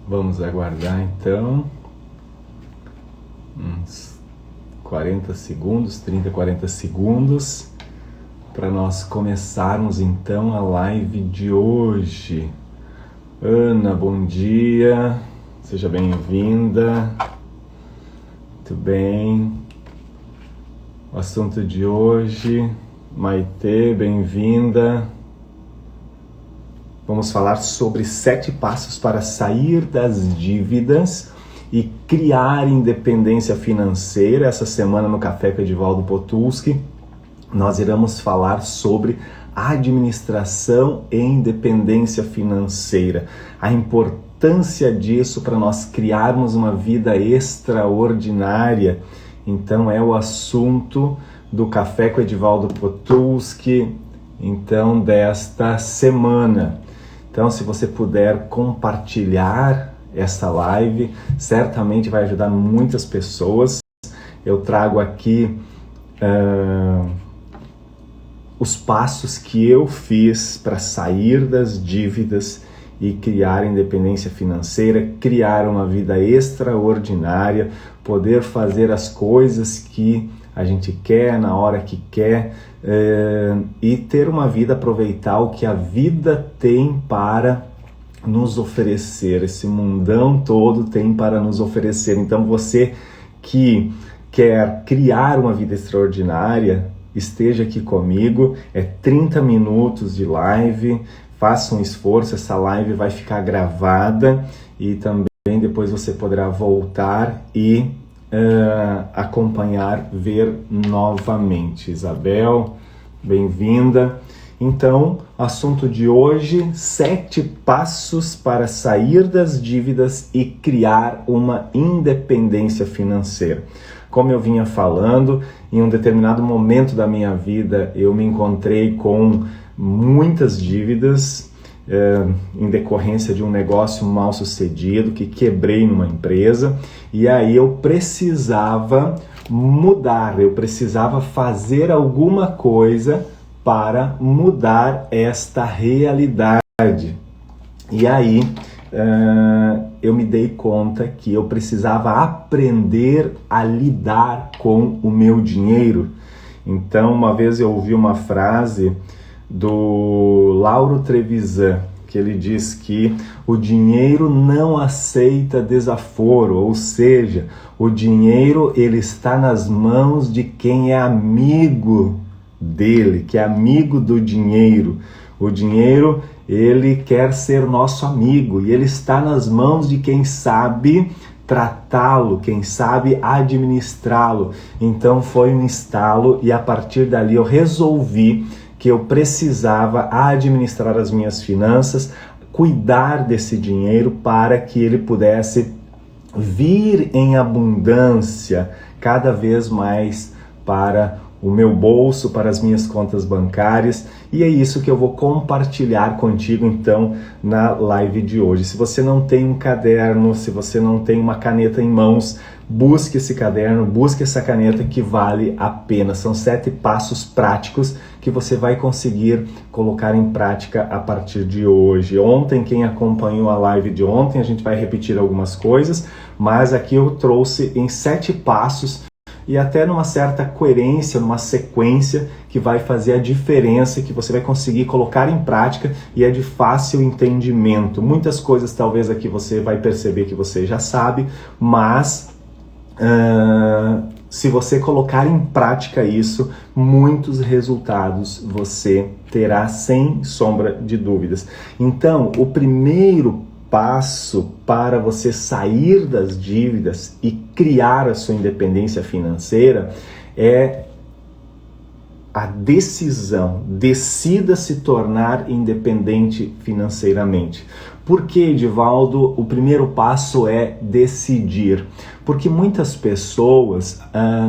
Vamos aguardar então uns 40 segundos, 30, 40 segundos para nós começarmos então a live de hoje. Ana, bom dia, seja bem-vinda. Muito bem. O assunto de hoje, Maitê, bem-vinda. Vamos falar sobre 7 passos para sair das dívidas e criar independência financeira. Essa semana no Café com Edivaldo Potulski, nós iremos falar sobre administração e independência financeira. A importância disso para nós criarmos uma vida extraordinária. Então é o assunto do Café com Edivaldo Potulski, então, desta semana. Então, se você puder compartilhar essa live, certamente vai ajudar muitas pessoas. Eu trago aqui os passos que eu fiz para sair das dívidas e criar independência financeira, criar uma vida extraordinária, poder fazer as coisas que a gente quer, na hora que quer, e ter uma vida, aproveitar o que a vida tem para nos oferecer, esse mundão todo tem para nos oferecer. Então você que quer criar uma vida extraordinária, esteja aqui comigo, é 30 minutos de live, faça um esforço, essa live vai ficar gravada e também depois você poderá voltar e acompanhar, ver novamente. Isabel, bem-vinda. Então, assunto de hoje, 7 passos para sair das dívidas e criar uma independência financeira. Como eu vinha falando, em um determinado momento da minha vida, eu me encontrei com muitas dívidas, em decorrência de um negócio mal sucedido, que quebrei numa empresa, e aí eu precisava mudar, eu precisava fazer alguma coisa para mudar esta realidade. E aí eu me dei conta que eu precisava aprender a lidar com o meu dinheiro. Então, uma vez eu ouvi uma frase do Lauro Trevisan, que ele diz que o dinheiro não aceita desaforo, ou seja, o dinheiro ele está nas mãos de quem é amigo dele, que é amigo do dinheiro. O dinheiro ele quer ser nosso amigo e ele está nas mãos de quem sabe tratá-lo, quem sabe administrá-lo. Então foi um estalo e a partir dali eu resolvi que eu precisava administrar as minhas finanças, cuidar desse dinheiro para que ele pudesse vir em abundância cada vez mais para o meu bolso, para as minhas contas bancárias. E é isso que eu vou compartilhar contigo então na live de hoje. Se você não tem um caderno, se você não tem uma caneta em mãos, busque esse caderno, busque essa caneta que vale a pena. São 7 passos práticos que você vai conseguir colocar em prática a partir de hoje. Ontem, quem acompanhou a live de ontem, a gente vai repetir algumas coisas, mas aqui eu trouxe em 7 passos e até numa certa coerência, numa sequência que vai fazer a diferença, que você vai conseguir colocar em prática e é de fácil entendimento. Muitas coisas talvez aqui você vai perceber que você já sabe, mas se você colocar em prática isso, muitos resultados você terá sem sombra de dúvidas. Então, o primeiro passo para você sair das dívidas e criar a sua independência financeira é a decisão. Decida se tornar independente financeiramente. Por que, Edivaldo, o primeiro passo é decidir? Porque muitas pessoas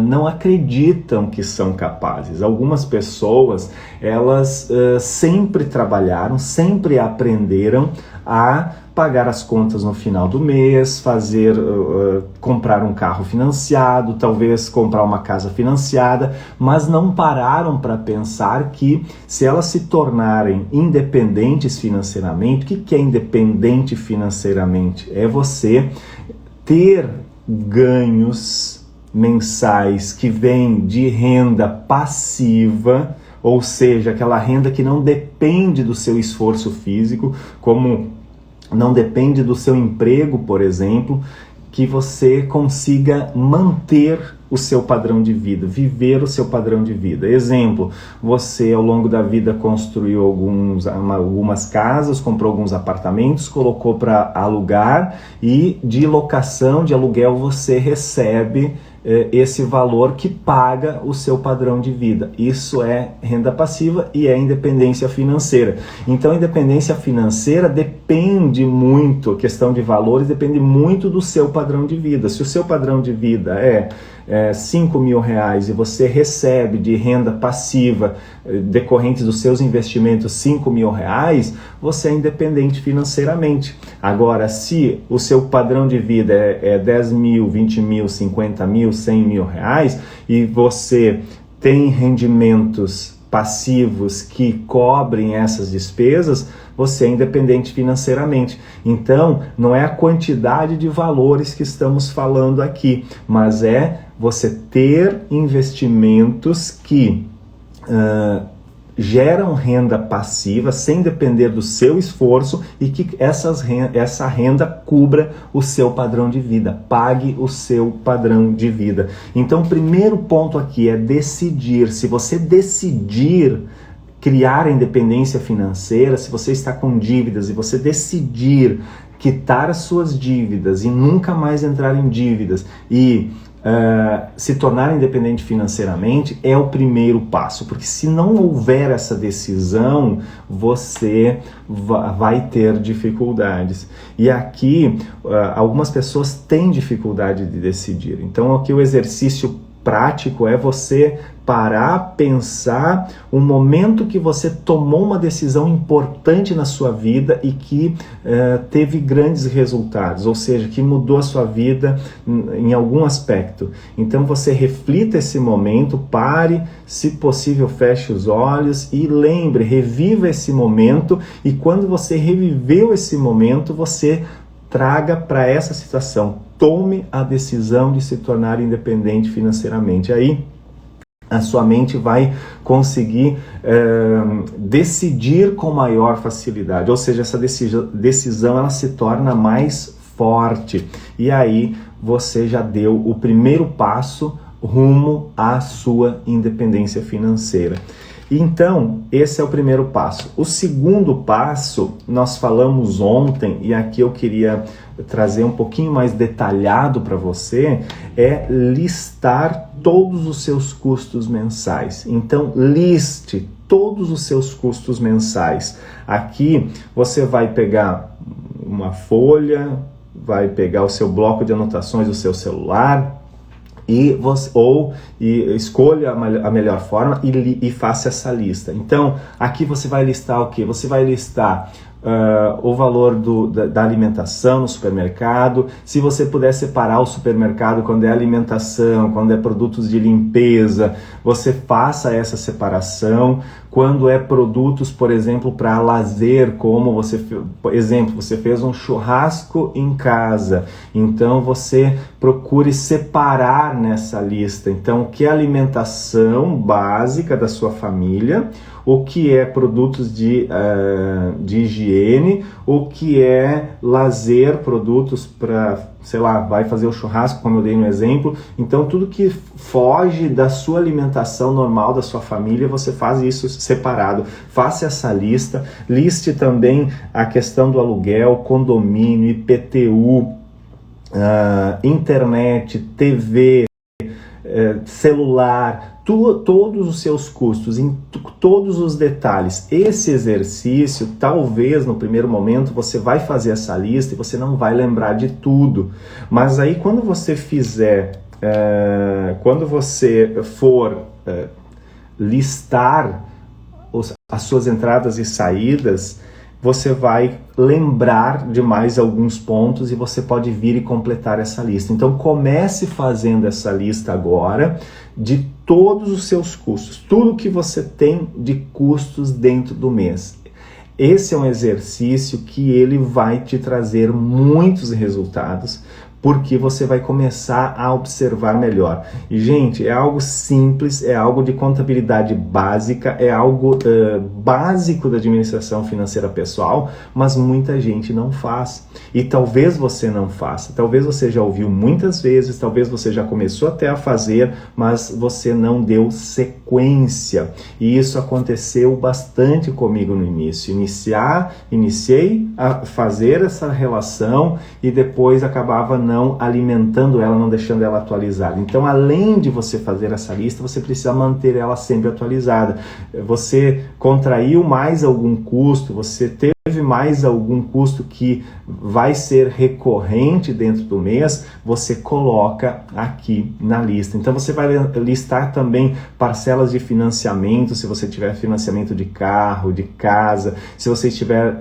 não acreditam que são capazes. Algumas pessoas, elas sempre trabalharam, sempre aprenderam a pagar as contas no final do mês, comprar um carro financiado, talvez comprar uma casa financiada, mas não pararam para pensar que se elas se tornarem independentes financeiramente, o que é independente financeiramente? É você ter ganhos mensais que vêm de renda passiva, ou seja, aquela renda que não depende do seu esforço físico, como não depende do seu emprego, por exemplo, que você consiga manter o seu padrão de vida, viver o seu padrão de vida. Exemplo, você ao longo da vida construiu algumas casas, comprou alguns apartamentos, colocou para alugar e de locação, de aluguel, você recebe esse valor que paga o seu padrão de vida. Isso é renda passiva e é independência financeira. Então, a independência financeira depende muito, a questão de valores depende muito do seu padrão de vida. Se o seu padrão de vida é 5 mil reais e você recebe de renda passiva decorrentes dos seus investimentos 5 mil reais, você é independente financeiramente. Agora, se o seu padrão de vida é 10 mil, 20 mil, 50 mil, 100 mil reais e você tem rendimentos passivos que cobrem essas despesas, você é independente financeiramente. Então, não é a quantidade de valores que estamos falando aqui, mas é você ter investimentos que geram renda passiva sem depender do seu esforço e que essa renda cubra o seu padrão de vida, pague o seu padrão de vida. Então, o primeiro ponto aqui é decidir. Se você decidir criar a independência financeira, se você está com dívidas e você decidir quitar as suas dívidas e nunca mais entrar em dívidas e se tornar independente financeiramente, é o primeiro passo, porque se não houver essa decisão, você vai ter dificuldades. E aqui, algumas pessoas têm dificuldade de decidir. Então, aqui o exercício prático é você parar, pensar o momento que você tomou uma decisão importante na sua vida e que teve grandes resultados, ou seja, que mudou a sua vida em algum aspecto. Então você reflita esse momento, pare, se possível feche os olhos e lembre, reviva esse momento, e quando você reviveu esse momento, você traga para essa situação, tome a decisão de se tornar independente financeiramente. Aí a sua mente vai conseguir decidir com maior facilidade, ou seja, essa decisão ela se torna mais forte, e aí você já deu o primeiro passo rumo à sua independência financeira. Então, esse é o primeiro passo. O segundo passo, nós falamos ontem, e aqui eu queria trazer um pouquinho mais detalhado para você, é listar todos os seus custos mensais. Então, liste todos os seus custos mensais. Aqui, você vai pegar uma folha, vai pegar o seu bloco de anotações do seu celular, escolha a melhor forma e faça essa lista. Então, aqui você vai listar o quê? Você vai listar o valor da alimentação no supermercado. Se você puder separar o supermercado quando é alimentação, quando é produtos de limpeza, você faça essa separação. Quando é produtos, por exemplo, para lazer, como você fez um churrasco em casa, então você procure separar nessa lista. Então, o que é alimentação básica da sua família, o que é produtos de higiene, o que é lazer, produtos para, sei lá, vai fazer o churrasco, como eu dei no exemplo. Então, tudo que foge da sua alimentação normal, da sua família, você faz isso separado. Faça essa lista. Liste também a questão do aluguel, condomínio, IPTU, internet, TV, celular, todos os seus custos, em todos os detalhes. Esse exercício, talvez no primeiro momento você vai fazer essa lista e você não vai lembrar de tudo, mas aí quando você for listar as suas entradas e saídas, você vai lembrar de mais alguns pontos e você pode vir e completar essa lista. Então comece fazendo essa lista agora de todos os seus custos, tudo que você tem de custos dentro do mês. Esse é um exercício que ele vai te trazer muitos resultados, porque você vai começar a observar melhor. E, gente, é algo simples, é algo de contabilidade básica, é algo básico da administração financeira pessoal, mas muita gente não faz. E talvez você não faça, talvez você já ouviu muitas vezes, talvez você já começou até a fazer, mas você não deu sequência. E isso aconteceu bastante comigo no início. Iniciei a fazer essa relação e depois acabava não alimentando ela, não deixando ela atualizada. Então, além de você fazer essa lista, você precisa manter ela sempre atualizada. Você contraiu mais algum custo, você teve mais algum custo que vai ser recorrente dentro do mês, você coloca aqui na lista. Então, você vai listar também parcelas de financiamento, se você tiver financiamento de carro, de casa, se você tiver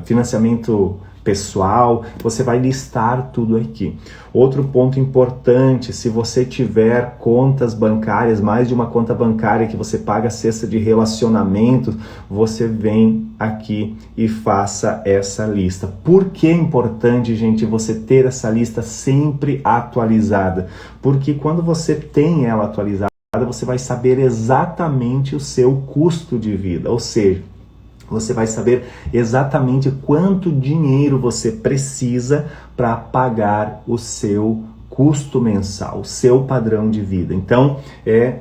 financiamento pessoal, você vai listar tudo aqui. Outro ponto importante, se você tiver contas bancárias, mais de uma conta bancária que você paga a cesta de relacionamento, você vem aqui e faça essa lista. Por que é importante, gente, você ter essa lista sempre atualizada? Porque quando você tem ela atualizada, você vai saber exatamente o seu custo de vida, ou seja, você vai saber exatamente quanto dinheiro você precisa para pagar o seu custo mensal, o seu padrão de vida. Então,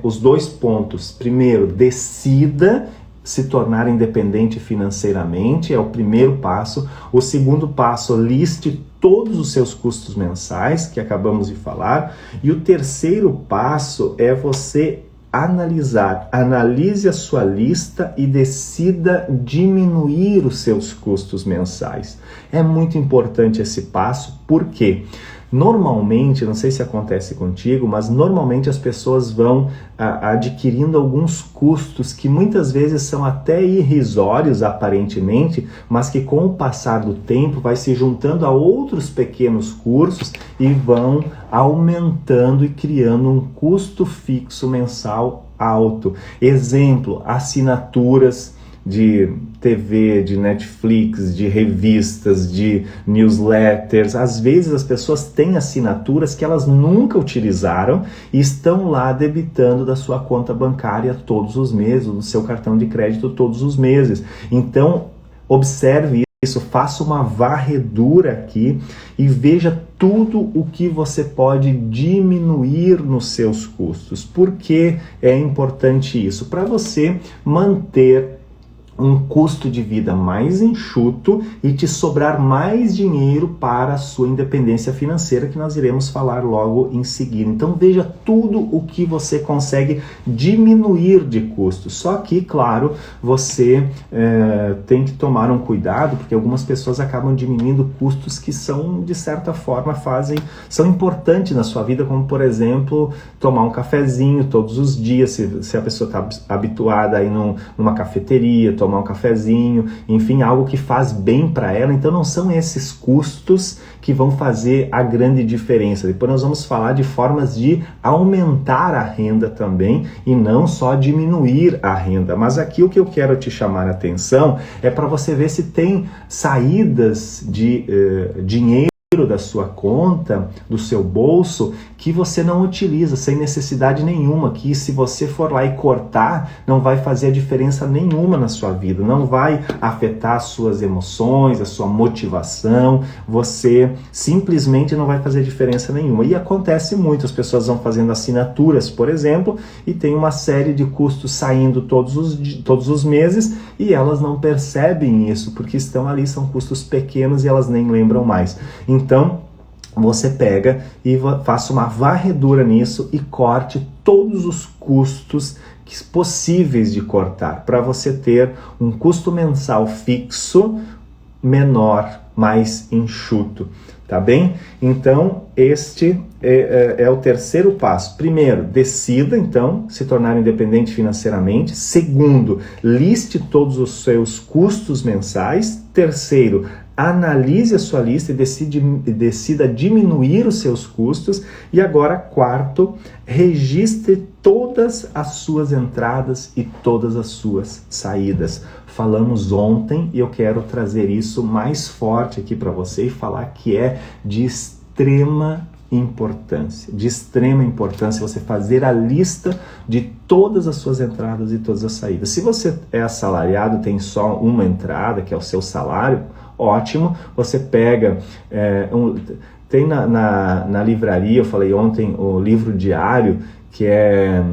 os dois pontos. Primeiro, decida se tornar independente financeiramente, é o primeiro passo. O segundo passo, liste todos os seus custos mensais, que acabamos de falar. E o terceiro passo é você analise a sua lista e decida diminuir os seus custos mensais. É muito importante esse passo, porque normalmente, não sei se acontece contigo, mas normalmente as pessoas vão adquirindo alguns custos que muitas vezes são até irrisórios aparentemente, mas que com o passar do tempo vai se juntando a outros pequenos custos e vão aumentando e criando um custo fixo mensal alto. Exemplo, assinaturas de TV, de Netflix, de revistas, de newsletters. Às vezes as pessoas têm assinaturas que elas nunca utilizaram e estão lá debitando da sua conta bancária todos os meses, do seu cartão de crédito todos os meses. Então, observe isso, faça uma varredura aqui e veja tudo o que você pode diminuir nos seus custos. Por que é importante isso? Para você manter um custo de vida mais enxuto e te sobrar mais dinheiro para a sua independência financeira, que nós iremos falar logo em seguida. Então veja tudo o que você consegue diminuir de custos. Só que, claro, você tem que tomar um cuidado, porque algumas pessoas acabam diminuindo custos que são, de certa forma, são importantes na sua vida, como, por exemplo, tomar um cafezinho todos os dias, se a pessoa está habituada a ir numa cafeteria, tomar um cafezinho, enfim, algo que faz bem para ela. Então não são esses custos que vão fazer a grande diferença. Depois nós vamos falar de formas de aumentar a renda também e não só diminuir a renda. Mas aqui o que eu quero te chamar a atenção é para você ver se tem saídas de dinheiro da sua conta, do seu bolso, que você não utiliza sem necessidade nenhuma, que se você for lá e cortar, não vai fazer a diferença nenhuma na sua vida, não vai afetar as suas emoções, a sua motivação, você simplesmente não vai fazer diferença nenhuma. E acontece muito, as pessoas vão fazendo assinaturas, por exemplo, e tem uma série de custos saindo todos os meses e elas não percebem isso, porque estão ali, são custos pequenos e elas nem lembram mais. Então, você pega e faça uma varredura nisso e corte todos os custos possíveis de cortar, para você ter um custo mensal fixo menor, mais enxuto, tá bem? Então, este é o terceiro passo. Primeiro, decida, então, se tornar independente financeiramente. Segundo, liste todos os seus custos mensais. Terceiro, analise a sua lista e decida diminuir os seus custos. E agora, quarto, registre todas as suas entradas e todas as suas saídas. Falamos ontem e eu quero trazer isso mais forte aqui para você e falar que é de extrema importância você fazer a lista de todas as suas entradas e todas as saídas. Se você é assalariado, tem só uma entrada, que é o seu salário, ótimo, você pega, tem na livraria, eu falei ontem, o livro diário, que é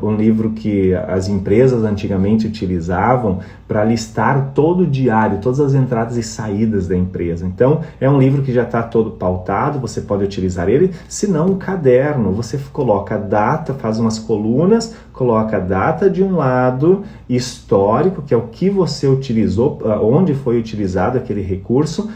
um livro que as empresas antigamente utilizavam para listar todo o diário, todas as entradas e saídas da empresa. Então, é um livro que já está todo pautado, você pode utilizar ele, se não um caderno, você coloca a data, faz umas colunas, coloca a data de um lado, histórico, que é o que você utilizou, onde foi utilizado aquele recurso,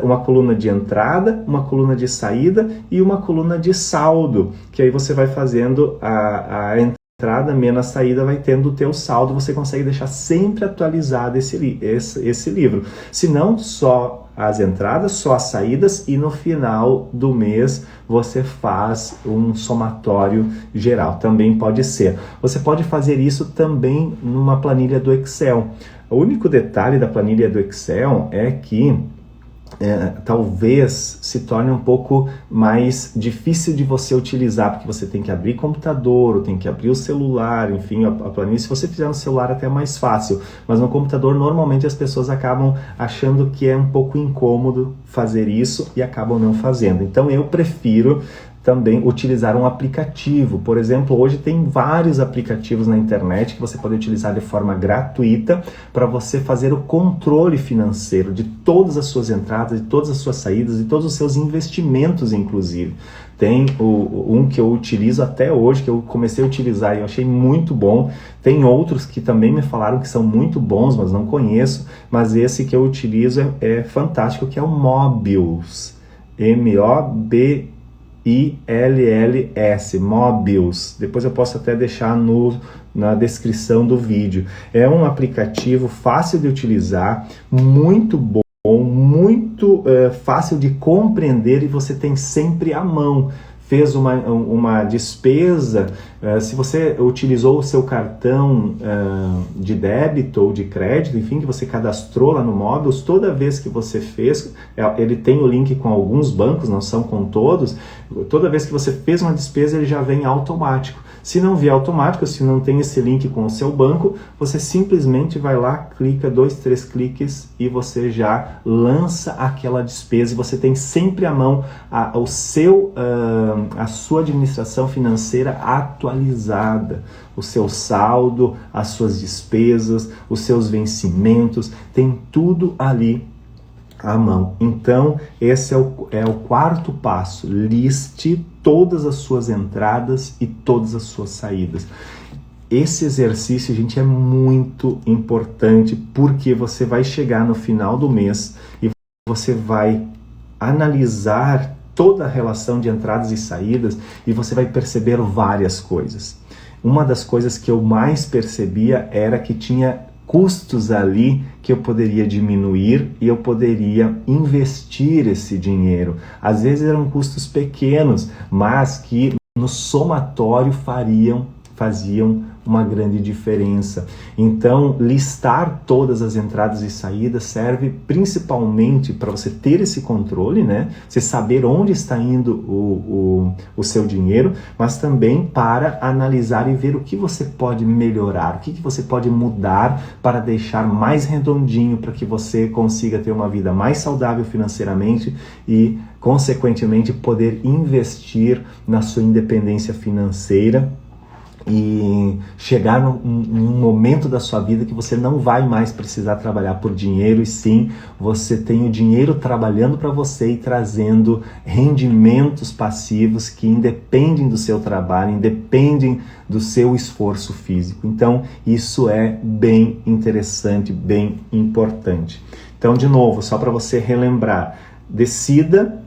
uma coluna de entrada, uma coluna de saída e uma coluna de saldo, que aí você vai fazendo a entrada menos a saída, vai tendo o teu saldo, você consegue deixar sempre atualizado esse livro. Se não, só as entradas, só as saídas, e no final do mês você faz um somatório geral, também pode ser. Você pode fazer isso também numa planilha do Excel. O único detalhe da planilha do Excel é que talvez se torne um pouco mais difícil de você utilizar, porque você tem que abrir computador, ou tem que abrir o celular, enfim, a planilha, se você fizer no celular até é mais fácil, mas no computador normalmente as pessoas acabam achando que é um pouco incômodo fazer isso e acabam não fazendo. Então eu prefiro também utilizar um aplicativo. Por exemplo, hoje tem vários aplicativos na internet que você pode utilizar de forma gratuita para você fazer o controle financeiro de todas as suas entradas, de todas as suas saídas e todos os seus investimentos, inclusive. Tem um que eu utilizo até hoje, que eu comecei a utilizar e eu achei muito bom. Tem outros que também me falaram que são muito bons, mas não conheço. Mas esse que eu utilizo é fantástico, que é o Mobius. M-O-B-I-L-L-S, Mobius. Depois eu posso até deixar na descrição do vídeo. É um aplicativo fácil de utilizar, muito bom, muito fácil de compreender e você tem sempre à mão. Fez uma despesa, se você utilizou o seu cartão de débito ou de crédito, enfim, que você cadastrou lá no Mobius, toda vez que você fez, ele tem o link com alguns bancos, não são com todos, toda vez que você fez uma despesa, ele já vem automático. Se não vier automático, se não tem esse link com o seu banco, você simplesmente vai lá, clica 2, 3 cliques e você já lança aquela despesa e você tem sempre à mão a sua administração financeira atualizada, o seu saldo, as suas despesas, os seus vencimentos, tem tudo ali à mão. Então, esse é o quarto passo. Liste todas as suas entradas e todas as suas saídas. Esse exercício, gente, é muito importante porque você vai chegar no final do mês e você vai analisar toda a relação de entradas e saídas e você vai perceber várias coisas. Uma das coisas que eu mais percebia era que tinha custos ali que eu poderia diminuir e eu poderia investir esse dinheiro. Às vezes eram custos pequenos, mas que no somatório faziam uma grande diferença. Então, listar todas as entradas e saídas serve principalmente para você ter esse controle, né? Você saber onde está indo o seu dinheiro, mas também para analisar e ver o que você pode melhorar, o que você pode mudar para deixar mais redondinho, para que você consiga ter uma vida mais saudável financeiramente e, consequentemente, poder investir na sua independência financeira e chegar num momento da sua vida que você não vai mais precisar trabalhar por dinheiro, e sim, você tem o dinheiro trabalhando para você e trazendo rendimentos passivos que independem do seu trabalho, independem do seu esforço físico. Então, isso é bem interessante, bem importante. Então, de novo, só para você relembrar, decida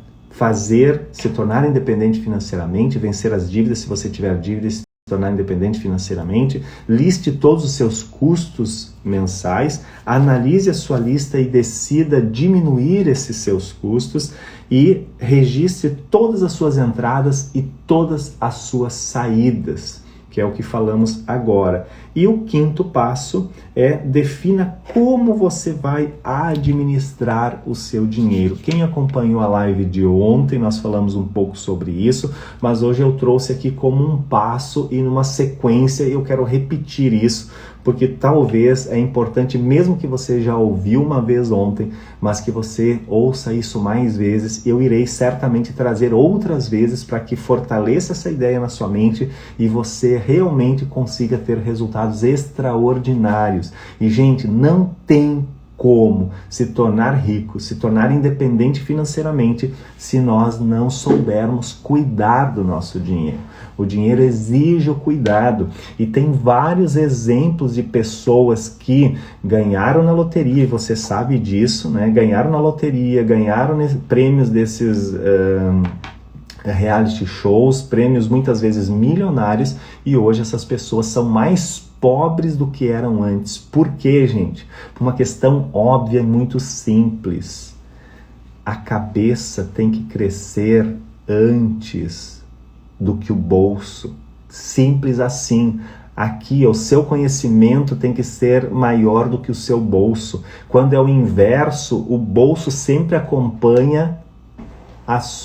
se tornar independente financeiramente, vencer as dívidas se você tiver dívidas, se tornar independente financeiramente, liste todos os seus custos mensais, analise a sua lista e decida diminuir esses seus custos e registre todas as suas entradas e todas as suas saídas, que é o que falamos agora. E o quinto passo é defina como você vai administrar o seu dinheiro. Quem acompanhou a live de ontem, nós falamos um pouco sobre isso, mas hoje eu trouxe aqui como um passo e numa sequência, e eu quero repetir isso, porque talvez é importante, mesmo que você já ouviu uma vez ontem, mas que você ouça isso mais vezes. Eu irei certamente trazer outras vezes para que fortaleça essa ideia na sua mente e você realmente consiga ter resultados extraordinários. E, gente, não tem como se tornar rico, se tornar independente financeiramente se nós não soubermos cuidar do nosso dinheiro. O dinheiro exige o cuidado e tem vários exemplos de pessoas que ganharam na loteria, e você sabe disso, né? Ganharam na loteria, ganharam prêmios desses reality shows, prêmios muitas vezes milionários, e hoje essas pessoas são mais pobres do que eram antes. Por quê, gente? Por uma questão óbvia e muito simples. A cabeça tem que crescer antes do que o bolso. Simples assim. Aqui, o seu conhecimento tem que ser maior do que o seu bolso. Quando é o inverso, o bolso sempre acompanha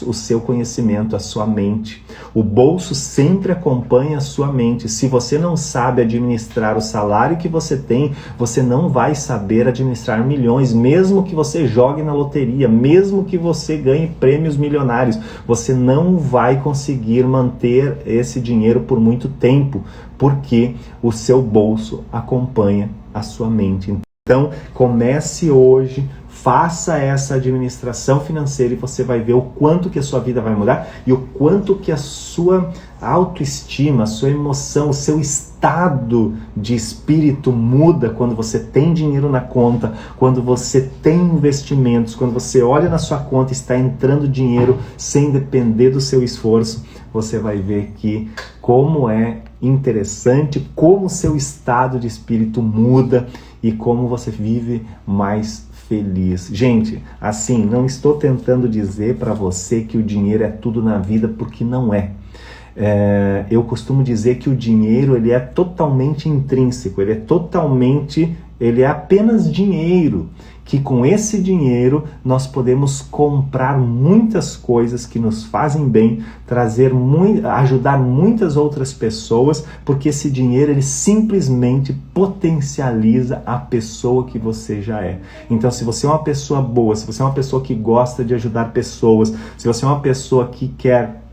o seu conhecimento, a sua mente. O bolso sempre acompanha a sua mente. Se você não sabe administrar o salário que você tem, você não vai saber administrar milhões, mesmo que você jogue na loteria, mesmo que você ganhe prêmios milionários, você não vai conseguir manter esse dinheiro por muito tempo, porque o seu bolso acompanha a sua mente. Então, comece hoje, faça essa administração financeira e você vai ver o quanto que a sua vida vai mudar e o quanto que a sua autoestima, a sua emoção, o seu estado de espírito muda quando você tem dinheiro na conta, quando você tem investimentos, quando você olha na sua conta e está entrando dinheiro sem depender do seu esforço. Você vai ver que como é interessante, como o seu estado de espírito muda e como você vive mais feliz. Gente, assim, não estou tentando dizer para você que o dinheiro é tudo na vida, porque não é. Eu costumo dizer que o dinheiro ele é totalmente intrínseco, ele é apenas dinheiro, que com esse dinheiro nós podemos comprar muitas coisas que nos fazem bem, ajudar muitas outras pessoas, porque esse dinheiro ele simplesmente potencializa a pessoa que você já é. Então, se você é uma pessoa boa, se você é uma pessoa que gosta de ajudar pessoas, se você é uma pessoa que quer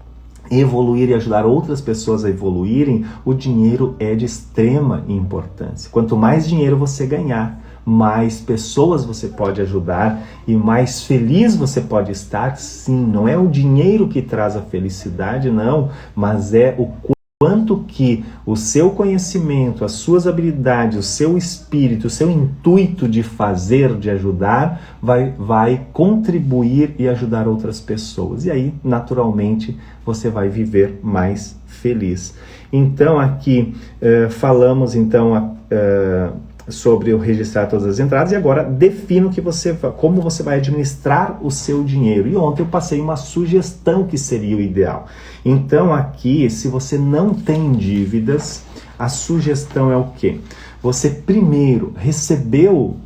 evoluir e ajudar outras pessoas a evoluírem, o dinheiro é de extrema importância. Quanto mais dinheiro você ganhar, mais pessoas você pode ajudar e mais feliz você pode estar. Sim, não é o dinheiro que traz a felicidade, não, mas é o quanto que o seu conhecimento, as suas habilidades, o seu espírito, o seu intuito de fazer, de ajudar, vai contribuir e ajudar outras pessoas. E aí, naturalmente, você vai viver mais feliz. Então, aqui falamos sobre o registrar todas as entradas, e agora defina como você vai administrar o seu dinheiro. E ontem eu passei uma sugestão que seria o ideal. Então aqui, se você não tem dívidas, a sugestão é o quê? Você primeiro recebeu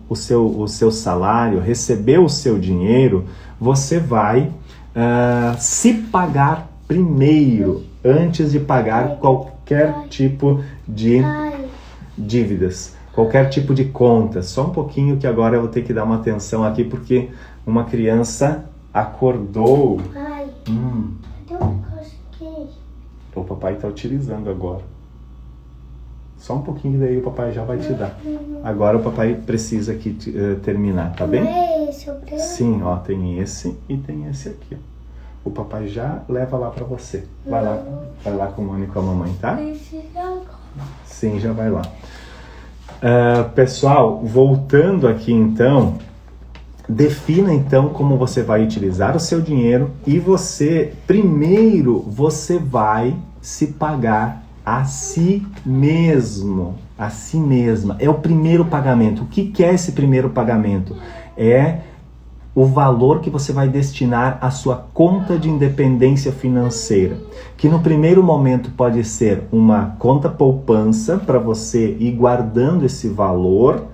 o seu salário, recebeu o seu dinheiro, você vai se pagar primeiro, antes de pagar qualquer tipo de dívidas, qualquer tipo de conta. Só um pouquinho que agora eu vou ter que dar uma atenção aqui porque uma criança acordou. Pai, O papai está utilizando agora. Só um pouquinho daí o papai já vai te dar. Agora o papai precisa aqui terminar, tá bem? Sim, ó, tem esse e tem esse aqui. O papai já leva lá para você. Vai lá com o Mano e com a mamãe, tá? Sim, já vai lá. Pessoal, voltando aqui então, Defina então como você vai utilizar o seu dinheiro e primeiro você vai se pagar a si mesmo, a si mesma. É o primeiro pagamento. O que é esse primeiro pagamento? É o valor que você vai destinar à sua conta de independência financeira, que no primeiro momento pode ser uma conta poupança para você ir guardando esse valor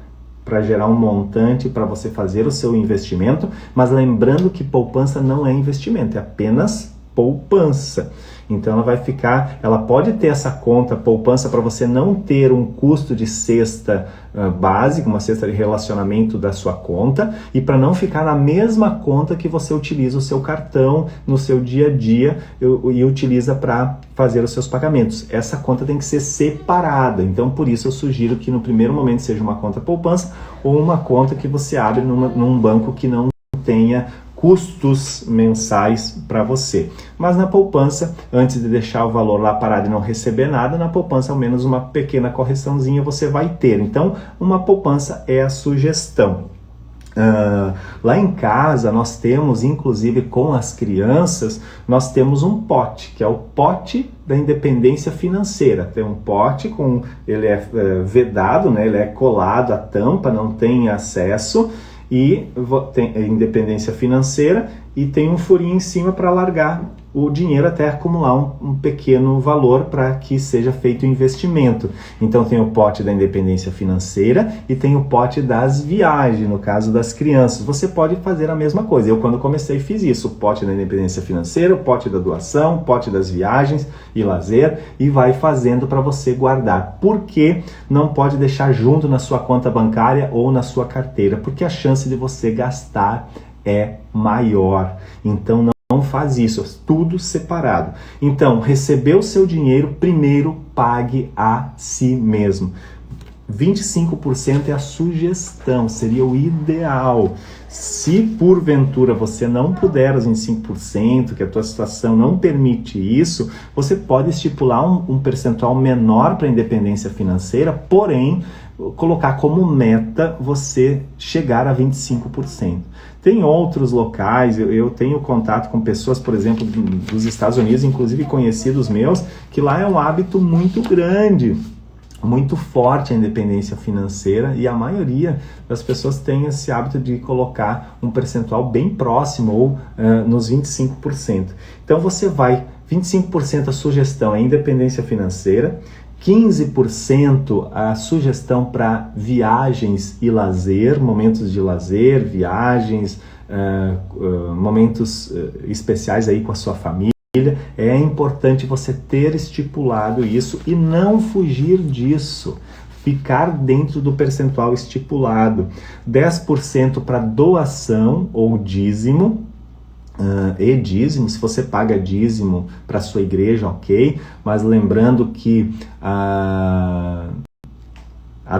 para gerar um montante para você fazer o seu investimento, mas lembrando que poupança não é investimento, é apenas poupança. Então ela pode ter essa conta poupança para você não ter um custo de cesta básica, uma cesta de relacionamento da sua conta, e para não ficar na mesma conta que você utiliza o seu cartão no seu dia a dia e utiliza para fazer os seus pagamentos. Essa conta tem que ser separada, então por isso eu sugiro que no primeiro momento seja uma conta poupança ou uma conta que você abre num banco que não tenha custos mensais para você. Mas na poupança, antes de deixar o valor lá parado e não receber nada, na poupança ao menos uma pequena correçãozinha você vai ter. Então, uma poupança é a sugestão. Lá em casa nós temos, inclusive com as crianças, nós temos um pote, que é o pote da independência financeira. Tem um pote, ele é vedado, né? Ele é colado à tampa, não tem acesso, e tem independência financeira e tem um furinho em cima para largar o dinheiro até acumular um pequeno valor para que seja feito o investimento. Então tem o pote da independência financeira e tem o pote das viagens, no caso das crianças. Você pode fazer a mesma coisa. Eu quando comecei fiz isso, o pote da independência financeira, o pote da doação, o pote das viagens e lazer, e vai fazendo para você guardar. Por que não pode deixar junto na sua conta bancária ou na sua carteira? Porque a chance de você gastar é maior. Então não faz isso, tudo separado. Então, recebeu o seu dinheiro, primeiro pague a si mesmo. 25% é a sugestão, seria o ideal. Se porventura você não puder os 25%, que a tua situação não permite isso, você pode estipular um percentual menor para a independência financeira, porém, colocar como meta você chegar a 25%. Tem outros locais, eu tenho contato com pessoas, por exemplo, dos Estados Unidos, inclusive conhecidos meus, que lá é um hábito muito grande, muito forte a independência financeira, e a maioria das pessoas tem esse hábito de colocar um percentual bem próximo ou nos 25%. Então você vai, 25% a sugestão é independência financeira, 15% a sugestão para viagens e lazer, momentos de lazer, viagens, momentos especiais aí com a sua família. É importante você ter estipulado isso e não fugir disso, ficar dentro do percentual estipulado. 10% para doação ou dízimo, dízimo, se você paga dízimo para sua igreja, ok, mas lembrando que a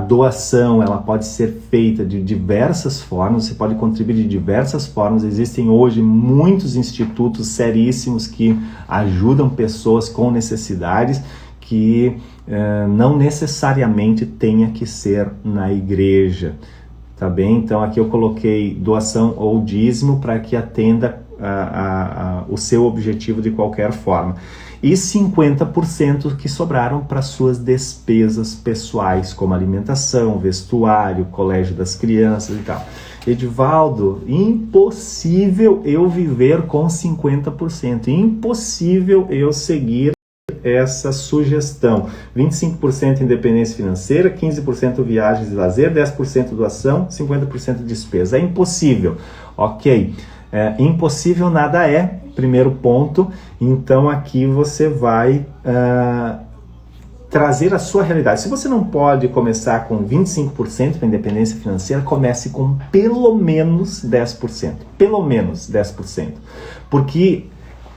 doação ela pode ser feita de diversas formas, você pode contribuir de diversas formas. Existem hoje muitos institutos seríssimos que ajudam pessoas com necessidades que não necessariamente tenha que ser na igreja, tá bem? Então aqui eu coloquei doação ou dízimo para que atenda o seu objetivo de qualquer forma. E 50% que sobraram para suas despesas pessoais, como alimentação, vestuário, colégio das crianças e tal. Edivaldo, impossível eu viver com 50%, impossível eu seguir essa sugestão. 25% independência financeira, 15% viagens e lazer, 10% doação, 50% despesa. É impossível, ok? Impossível nada é, primeiro ponto. Então aqui você vai trazer a sua realidade. Se você não pode começar com 25% para independência financeira, comece com pelo menos 10%. Pelo menos 10%. Porque,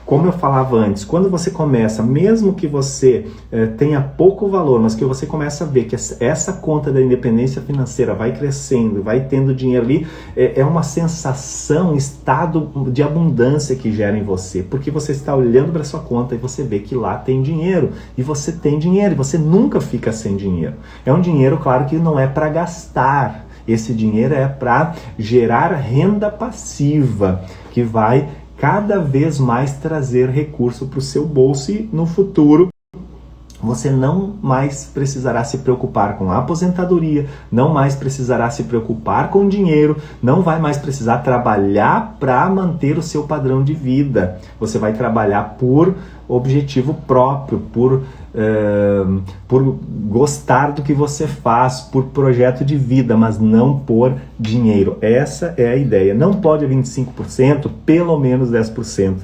como eu falava antes, quando você começa, mesmo que você tenha pouco valor, mas que você começa a ver que essa conta da independência financeira vai crescendo, vai tendo dinheiro ali, é uma sensação, um estado de abundância que gera em você, porque você está olhando para sua conta e você vê que lá tem dinheiro, e você tem dinheiro, e você nunca fica sem dinheiro. É um dinheiro, claro, que não é para gastar, Esse dinheiro é para gerar renda passiva, que vai cada vez mais trazer recurso para o seu bolso e no futuro você não mais precisará se preocupar com a aposentadoria, não mais precisará se preocupar com dinheiro, não vai mais precisar trabalhar para manter o seu padrão de vida. Você vai trabalhar por objetivo próprio, por gostar do que você faz, por projeto de vida, mas não por dinheiro. Essa é a ideia. Não pode 25%, pelo menos 10%.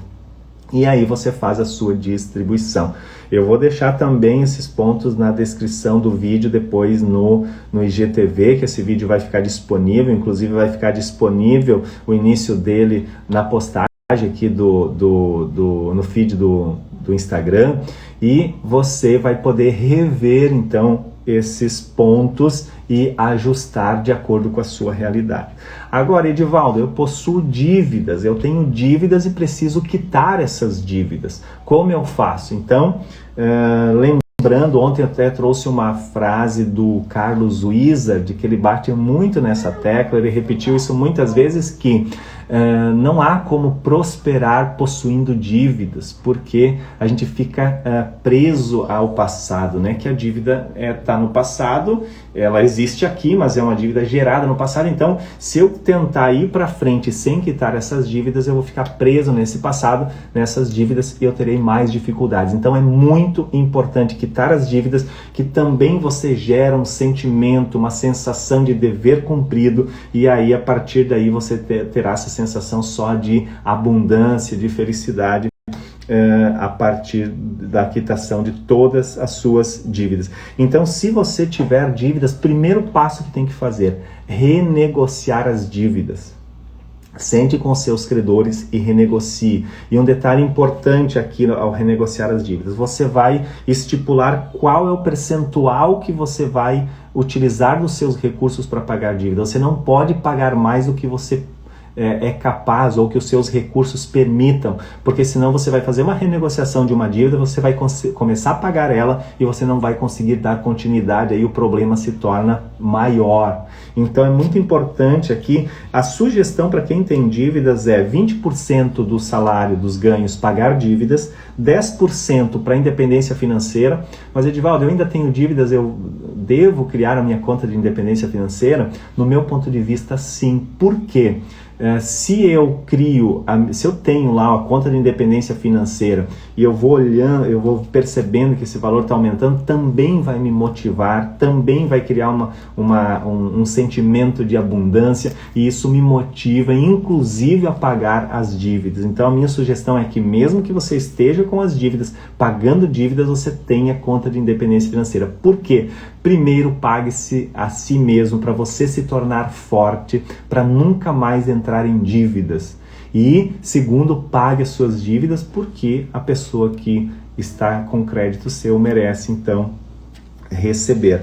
E aí você faz a sua distribuição. Eu vou deixar também esses pontos na descrição do vídeo, depois no IGTV, que esse vídeo vai ficar disponível, inclusive vai ficar disponível o início dele na postagem aqui no feed do Instagram, e você vai poder rever então esses pontos e ajustar de acordo com a sua realidade. Agora, Edivaldo, eu possuo dívidas, eu tenho dívidas e preciso quitar essas dívidas. Como eu faço? Então, lembrando, ontem eu até trouxe uma frase do Carlos Wizard, que ele bate muito nessa tecla, ele repetiu isso muitas vezes, que não há como prosperar possuindo dívidas, porque a gente fica preso ao passado, né? Que a dívida está no passado, ela existe aqui, mas é uma dívida gerada no passado. Então, se eu tentar ir para frente sem quitar essas dívidas, eu vou ficar preso nesse passado, nessas dívidas, e eu terei mais dificuldades. Então, é muito importante quitar as dívidas, que também você gera um sentimento, uma sensação de dever cumprido, e aí, a partir daí, você terá essa sensação só de abundância, de felicidade, a partir da quitação de todas as suas dívidas. Então, se você tiver dívidas, primeiro passo que tem que fazer, renegociar as dívidas. Sente com seus credores e renegocie. E um detalhe importante aqui ao renegociar as dívidas, você vai estipular qual é o percentual que você vai utilizar dos seus recursos para pagar a dívida. Você não pode pagar mais do que você é capaz ou que os seus recursos permitam, porque senão você vai fazer uma renegociação de uma dívida, você vai começar a pagar ela e você não vai conseguir dar continuidade, aí o problema se torna maior. Então é muito importante aqui, a sugestão para quem tem dívidas é 20% do salário, dos ganhos, pagar dívidas, 10% para independência financeira. Mas Edivaldo, eu ainda tenho dívidas, eu devo criar a minha conta de independência financeira? No meu ponto de vista, sim. Por quê? Se eu tenho lá a conta de independência financeira e eu vou olhando, eu vou percebendo que esse valor está aumentando, também vai me motivar, também vai criar um sentimento de abundância, e isso me motiva, inclusive, a pagar as dívidas. Então a minha sugestão é que, mesmo que você esteja com as dívidas, pagando dívidas, você tenha conta de independência financeira. Por quê? Primeiro, pague-se a si mesmo, para você se tornar forte, para nunca mais entrar em dívidas. E segundo, pague as suas dívidas, porque a pessoa que está com crédito seu merece, então, receber.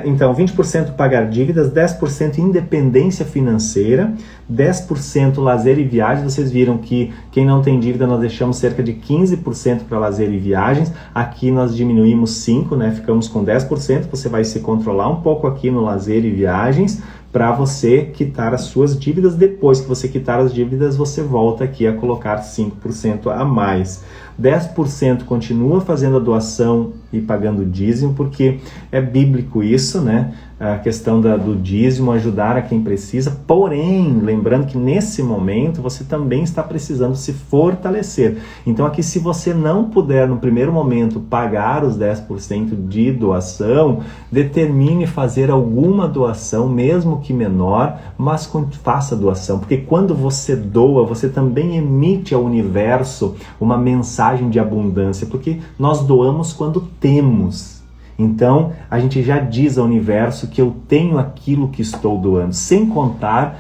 Então, 20% pagar dívidas, 10% independência financeira, 10% lazer e viagens. Vocês viram que quem não tem dívida nós deixamos cerca de 15% para lazer e viagens. Aqui nós diminuímos 5%, né? Ficamos com 10%. Você vai se controlar um pouco aqui no lazer e viagens para você quitar as suas dívidas. Depois que você quitar as dívidas, você volta aqui a colocar 5% a mais. 10% continua fazendo a doação e pagando dízimo, porque é bíblico isso, né? A questão do dízimo, ajudar a quem precisa. Porém, lembrando que nesse momento você também está precisando se fortalecer. Então aqui, se você não puder no primeiro momento pagar os 10% de doação, determine fazer alguma doação, mesmo que menor, mas faça doação, porque quando você doa, você também emite ao universo uma mensagem de abundância, porque nós doamos quando temos. Então, a gente já diz ao universo que eu tenho aquilo que estou doando, sem contar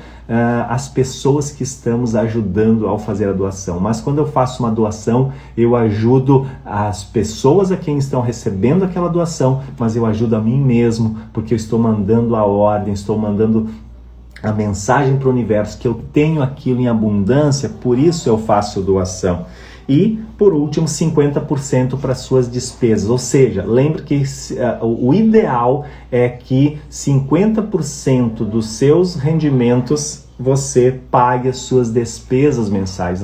as pessoas que estamos ajudando ao fazer a doação. Mas quando eu faço uma doação, eu ajudo as pessoas a quem estão recebendo aquela doação, mas eu ajudo a mim mesmo, porque eu estou mandando a ordem, estou mandando a mensagem para o universo que eu tenho aquilo em abundância, por isso eu faço doação. E, por último, 50% para suas despesas. Ou seja, lembre que o ideal é que 50% dos seus rendimentos você pague as suas despesas mensais,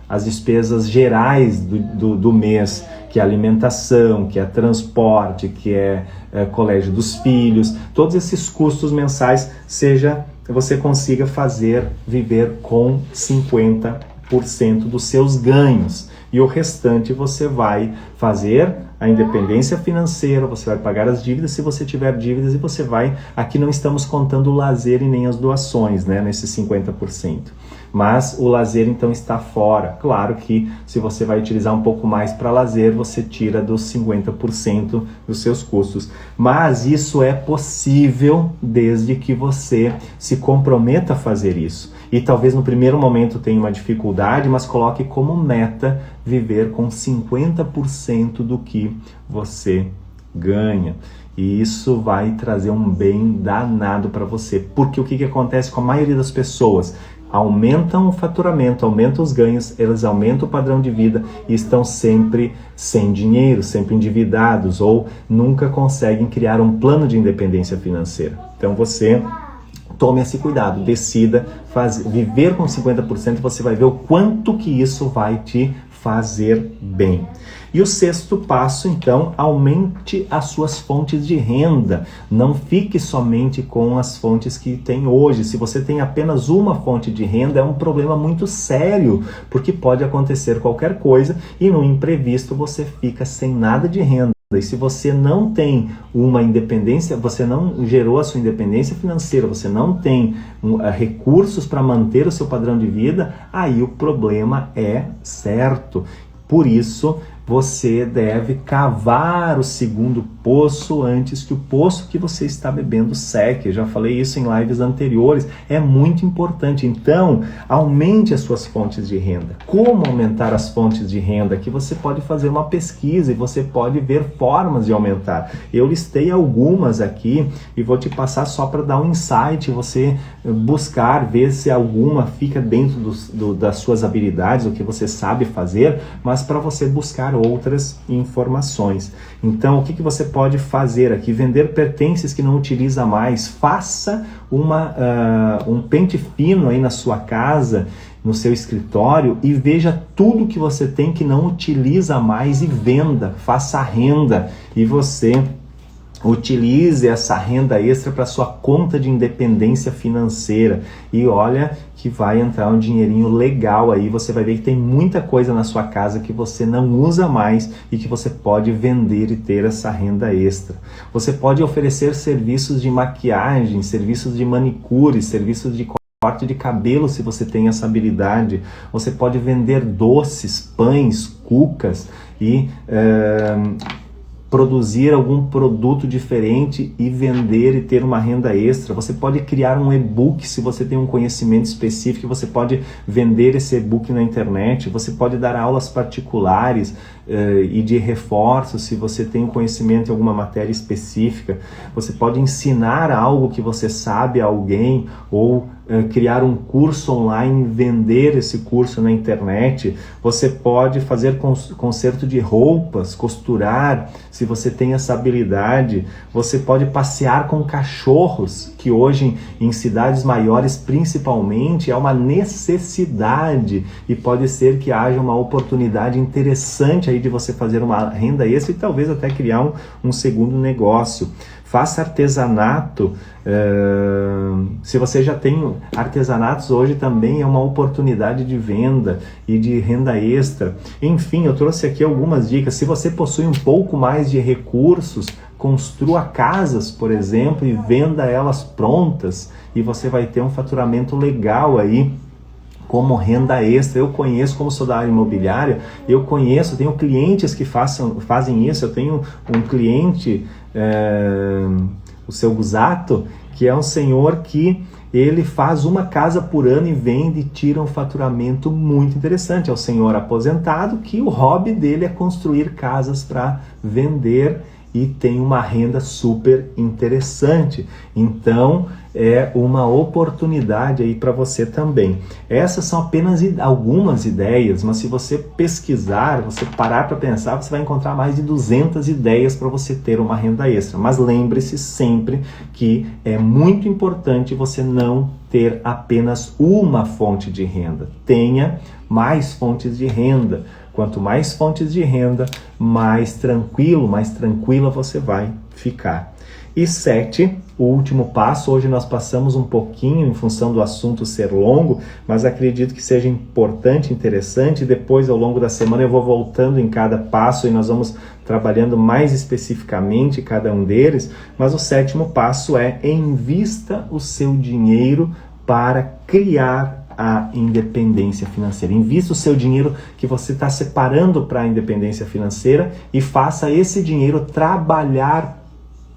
as despesas gerais do mês, que é alimentação, que é transporte, que é colégio dos filhos, todos esses custos mensais, você consiga viver com 50% dos seus ganhos. E o restante você vai fazer a independência financeira, você vai pagar as dívidas se você tiver dívidas, e você vai... Aqui não estamos contando o lazer e nem as doações, né, nesses 50%. Mas o lazer então está fora. Claro que se você vai utilizar um pouco mais para lazer, você tira dos 50% dos seus custos. Mas isso é possível desde que você se comprometa a fazer isso. E talvez no primeiro momento tenha uma dificuldade, mas coloque como meta viver com 50% do que você ganha. E isso vai trazer um bem danado para você. Porque o que acontece com a maioria das pessoas? Aumentam o faturamento, aumentam os ganhos, eles aumentam o padrão de vida e estão sempre sem dinheiro, sempre endividados, ou nunca conseguem criar um plano de independência financeira. Então você tome esse cuidado, decida viver com 50%, você vai ver o quanto que isso vai te fazer bem. E o sexto passo, então, aumente as suas fontes de renda. Não fique somente com as fontes que tem hoje. Se você tem apenas uma fonte de renda, é um problema muito sério, porque pode acontecer qualquer coisa e no imprevisto você fica sem nada de renda. E se você não tem uma independência, você não gerou a sua independência financeira, você não tem recursos para manter o seu padrão de vida, aí o problema é certo. Por isso, você deve cavar o segundo poço antes que o poço que você está bebendo seque. Eu já falei isso em lives anteriores, é muito importante. Então, aumente as suas fontes de renda. Como aumentar as fontes de renda? Que você pode fazer uma pesquisa e você pode ver formas de aumentar. Eu listei algumas aqui e vou te passar só para dar um insight, você buscar, ver se alguma fica dentro das suas habilidades, o que você sabe fazer, mas para você buscar outras informações. Então, o que você pode fazer aqui? Vender pertences que não utiliza mais. Faça um pente fino aí na sua casa, no seu escritório, e veja tudo que você tem que não utiliza mais e venda. Faça a renda e você utilize essa renda extra para sua conta de independência financeira. E olha que vai entrar um dinheirinho legal aí. Você vai ver que tem muita coisa na sua casa que você não usa mais e que você pode vender e ter essa renda extra. Você pode oferecer serviços de maquiagem, serviços de manicure, serviços de corte de cabelo, se você tem essa habilidade. Você pode vender doces, pães, cucas e produzir algum produto diferente e vender e ter uma renda extra. Você pode criar um e-book se você tem um conhecimento específico, você pode vender esse e-book na internet, você pode dar aulas particulares e de reforço se você tem um conhecimento em alguma matéria específica. Você pode ensinar algo que você sabe a alguém, ou criar um curso online, vender esse curso na internet. Você pode fazer conserto de roupas, costurar, se você tem essa habilidade. Você pode passear com cachorros, que hoje em cidades maiores principalmente é uma necessidade, e pode ser que haja uma oportunidade interessante aí de você fazer uma renda extra e talvez até criar um segundo negócio. Faça artesanato. Se você já tem artesanatos, hoje também é uma oportunidade de venda e de renda extra. Enfim, eu trouxe aqui algumas dicas. Se você possui um pouco mais de recursos, construa casas, por exemplo, e venda elas prontas, e você vai ter um faturamento legal aí como renda extra. Eu conheço, como sou da área imobiliária, tenho clientes que fazem isso. Eu tenho um cliente, o seu Gusato, que é um senhor que ele faz uma casa por ano e vende e tira um faturamento muito interessante. É um senhor aposentado que o hobby dele é construir casas para vender e tem uma renda super interessante. Então é uma oportunidade aí para você também. Essas são apenas algumas ideias, mas se você pesquisar, você parar para pensar, você vai encontrar mais de 200 ideias para você ter uma renda extra. Mas lembre-se sempre que é muito importante você não ter apenas uma fonte de renda. Tenha mais fontes de renda. Quanto mais fontes de renda, mais tranquila você vai ficar. E 7, o último passo. Hoje nós passamos um pouquinho em função do assunto ser longo, mas acredito que seja importante, interessante. Depois, ao longo da semana, eu vou voltando em cada passo e nós vamos trabalhando mais especificamente cada um deles. Mas o 7º passo é: invista o seu dinheiro para criar a independência financeira. Invista o seu dinheiro que você está separando para a independência financeira e faça esse dinheiro trabalhar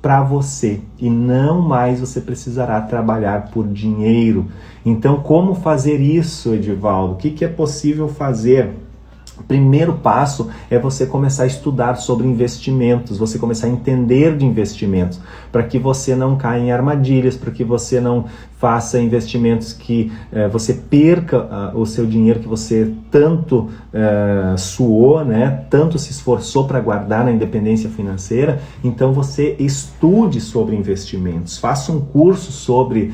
para você, e não mais você precisará trabalhar por dinheiro. Então, como fazer isso, Edivaldo? O que é possível fazer? O primeiro passo é você começar a estudar sobre investimentos, você começar a entender de investimentos, para que você não caia em armadilhas, para que você não faça investimentos que você perca o seu dinheiro que você tanto suou, né? Tanto se esforçou para guardar na independência financeira. Então você estude sobre investimentos, faça um curso sobre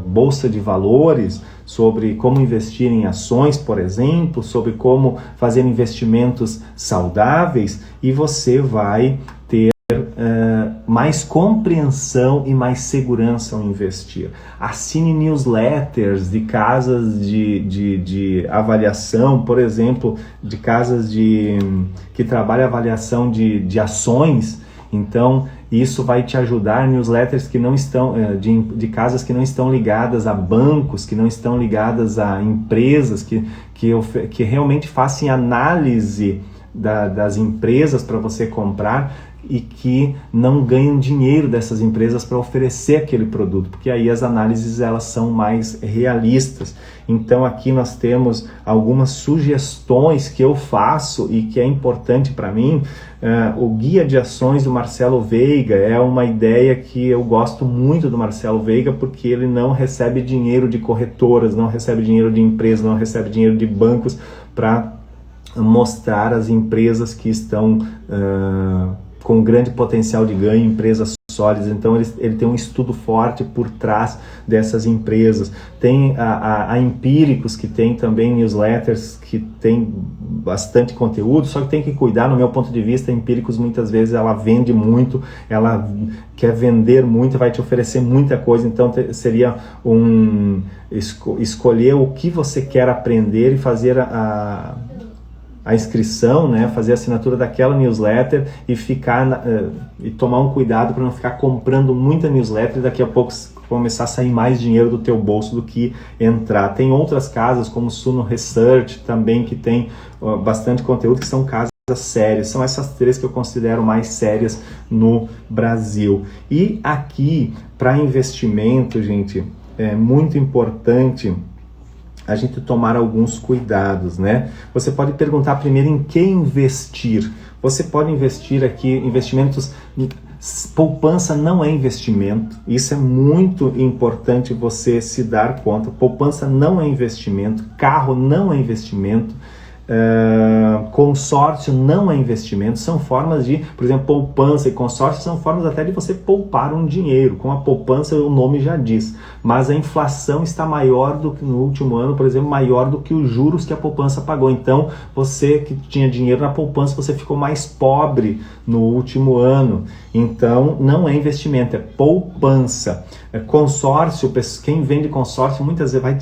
bolsa de valores, sobre como investir em ações, por exemplo, sobre como fazer investimentos saudáveis, e você vai ter mais compreensão e mais segurança ao investir. Assine newsletters de casas de avaliação, por exemplo, de casas que trabalham avaliação de ações. Então, isso vai te ajudar. Newsletters que não estão, de casas que não estão ligadas a bancos, que não estão ligadas a empresas, que realmente façam análise das empresas para você comprar e que não ganham dinheiro dessas empresas para oferecer aquele produto, porque aí as análises elas são mais realistas. Então aqui nós temos algumas sugestões que eu faço e que é importante para mim. O guia de ações do Marcelo Veiga é uma ideia que eu gosto muito do Marcelo Veiga, porque ele não recebe dinheiro de corretoras, não recebe dinheiro de empresas, não recebe dinheiro de bancos para mostrar as empresas que estão com grande potencial de ganho, empresas sólidas. Então ele tem um estudo forte por trás dessas empresas. Tem a Empíricos, que tem também newsletters que tem bastante conteúdo, só que tem que cuidar. No meu ponto de vista, a Empíricos muitas vezes ela vende muito, ela quer vender muito, vai te oferecer muita coisa. Então seria escolher o que você quer aprender e fazer a inscrição, né, fazer a assinatura daquela newsletter e e tomar um cuidado para não ficar comprando muita newsletter e daqui a pouco começar a sair mais dinheiro do teu bolso do que entrar. Tem outras casas como Suno Research também, que tem bastante conteúdo, que são casas sérias. São essas 3 que eu considero mais sérias no Brasil. E aqui, para investimento, gente, é muito importante a gente tomar alguns cuidados, né? Você pode perguntar primeiro em que investir. Você pode investir aqui, investimentos... Poupança não é investimento. Isso é muito importante você se dar conta. Poupança não é investimento. Carro não é investimento. Consórcio não é investimento. São formas de, por exemplo, poupança e consórcio são formas até de você poupar um dinheiro. Com a poupança, o nome já diz, mas a inflação está maior do que no último ano, por exemplo, maior do que os juros que a poupança pagou. Então você que tinha dinheiro na poupança, você ficou mais pobre no último ano. Então não é investimento, é poupança. Consórcio, quem vende consórcio muitas vezes vai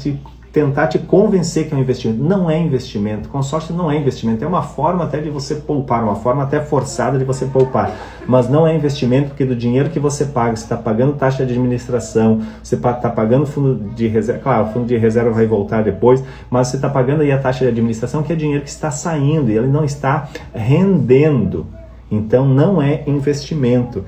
tentar te convencer que é um investimento. Não é investimento. Consórcio não é investimento. É uma forma até de você poupar, uma forma até forçada de você poupar. Mas não é investimento, porque do dinheiro que você paga, você está pagando taxa de administração, você está pagando fundo de reserva. Claro, o fundo de reserva vai voltar depois, mas você está pagando aí a taxa de administração, que é dinheiro que está saindo e ele não está rendendo. Então não é investimento.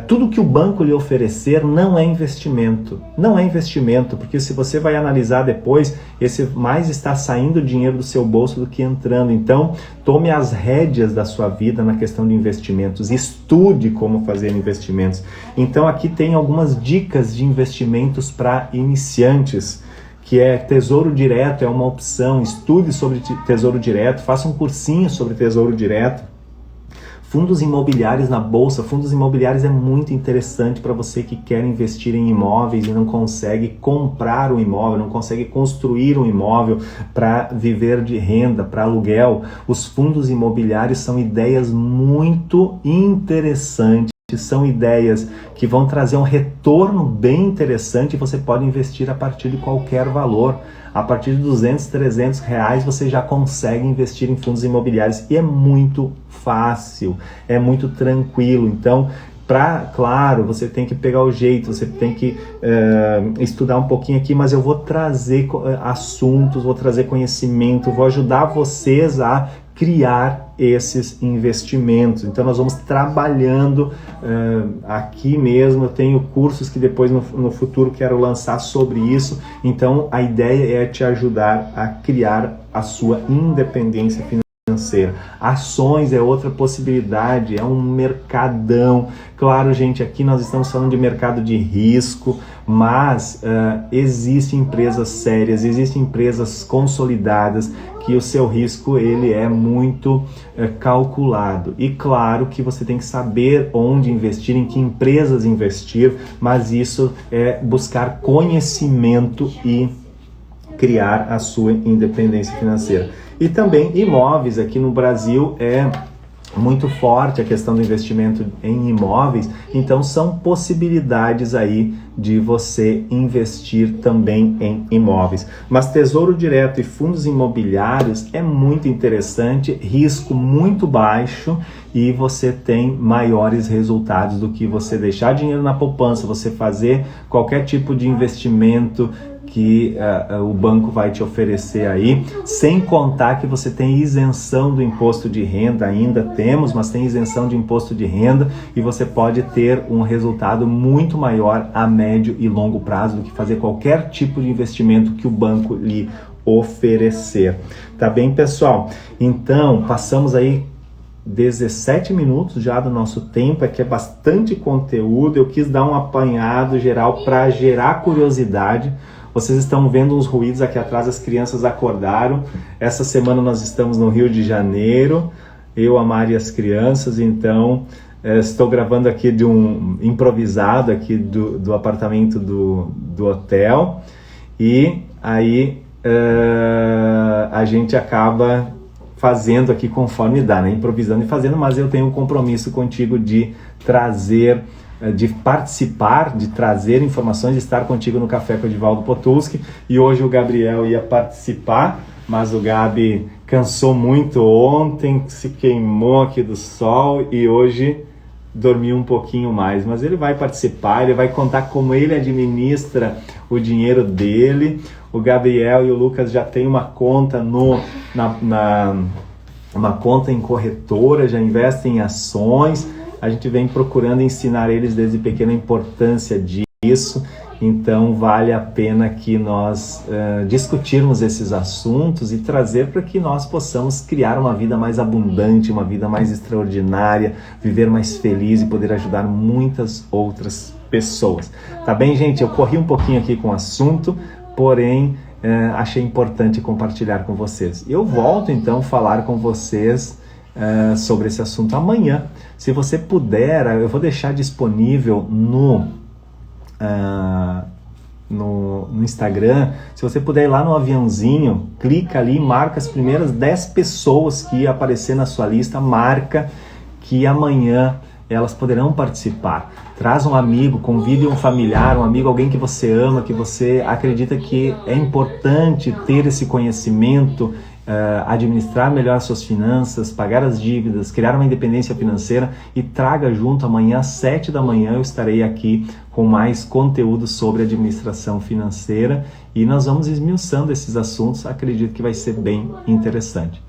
Tudo que o banco lhe oferecer não é investimento. Não é investimento, porque se você vai analisar depois, esse mais está saindo dinheiro do seu bolso do que entrando. Então tome as rédeas da sua vida na questão de investimentos. Estude como fazer investimentos. Então aqui tem algumas dicas de investimentos para iniciantes, que é Tesouro Direto, é uma opção. Estude sobre Tesouro Direto, faça um cursinho sobre Tesouro Direto. Fundos imobiliários na bolsa, fundos imobiliários é muito interessante para você que quer investir em imóveis e não consegue comprar um imóvel, não consegue construir um imóvel para viver de renda, para aluguel. Os fundos imobiliários são ideias muito interessantes. São ideias que vão trazer um retorno bem interessante e você pode investir a partir de qualquer valor. A partir de 200, 300 reais você já consegue investir em fundos imobiliários e é muito fácil, é muito tranquilo. Então, claro, você tem que pegar o jeito, você tem que estudar um pouquinho aqui, mas eu vou trazer assuntos, vou trazer conhecimento, vou ajudar vocês a criar esses investimentos. Então nós vamos trabalhando aqui mesmo. Eu tenho cursos que depois no futuro quero lançar sobre isso. Então a ideia é te ajudar a criar a sua independência financeira. Ações é outra possibilidade, é um mercadão. Claro, gente, aqui nós estamos falando de mercado de risco, mas existem empresas sérias, existem empresas consolidadas que o seu risco ele é muito calculado. E claro que você tem que saber onde investir, em que empresas investir, mas isso é buscar conhecimento e criar a sua independência financeira. E também imóveis, aqui no Brasil é muito forte a questão do investimento em imóveis, então são possibilidades aí de você investir também em imóveis. Mas Tesouro Direto e fundos imobiliários é muito interessante, risco muito baixo e você tem maiores resultados do que você deixar dinheiro na poupança, você fazer qualquer tipo de investimento que o banco vai te oferecer aí, sem contar que você tem isenção do imposto de renda, ainda temos, mas tem isenção de imposto de renda e você pode ter um resultado muito maior a médio e longo prazo do que fazer qualquer tipo de investimento que o banco lhe oferecer. Tá bem, pessoal? Então, passamos aí 17 minutos já do nosso tempo, aqui é bastante conteúdo, eu quis dar um apanhado geral para gerar curiosidade. Vocês estão vendo uns ruídos aqui atrás, as crianças acordaram. Essa semana nós estamos no Rio de Janeiro, eu, a Mari e as crianças, então estou gravando aqui de um improvisado aqui do apartamento do hotel e aí a gente acaba fazendo aqui conforme dá, né? Improvisando e fazendo, mas eu tenho um compromisso contigo de trazer, de participar, de trazer informações, de estar contigo no Café com o Edivaldo Potulski. E hoje o Gabriel ia participar, mas o Gabi cansou muito ontem, se queimou aqui do sol e hoje dormiu um pouquinho mais. Mas ele vai participar, ele vai contar como ele administra o dinheiro dele. O Gabriel e o Lucas já têm uma conta uma conta em corretora, já investem em ações. A gente vem procurando ensinar eles desde pequena a importância disso, então vale a pena que nós discutirmos esses assuntos e trazer para que nós possamos criar uma vida mais abundante, uma vida mais extraordinária, viver mais feliz e poder ajudar muitas outras pessoas. Tá bem, gente? Eu corri um pouquinho aqui com o assunto, porém achei importante compartilhar com vocês. Eu volto então a falar com vocês sobre esse assunto amanhã. Se você puder, eu vou deixar disponível no Instagram. Se você puder ir lá no aviãozinho, clica ali, marca as primeiras 10 pessoas que aparecer na sua lista, marca que amanhã elas poderão participar. Traz um amigo, convide um familiar, um amigo, alguém que você ama, que você acredita que é importante ter esse conhecimento, administrar melhor as suas finanças, pagar as dívidas, criar uma independência financeira e traga junto. Amanhã às 7 da manhã eu estarei aqui com mais conteúdo sobre administração financeira e nós vamos esmiuçando esses assuntos, acredito que vai ser bem interessante.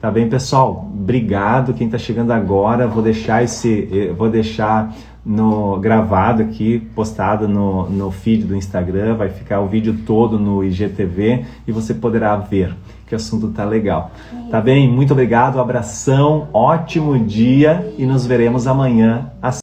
Tá bem, pessoal? Obrigado. Quem tá chegando agora, vou deixar gravado aqui, postado no feed do Instagram, vai ficar o vídeo todo no IGTV e você poderá ver que o assunto tá legal. Tá bem? Muito obrigado, abração, ótimo dia e nos veremos amanhã às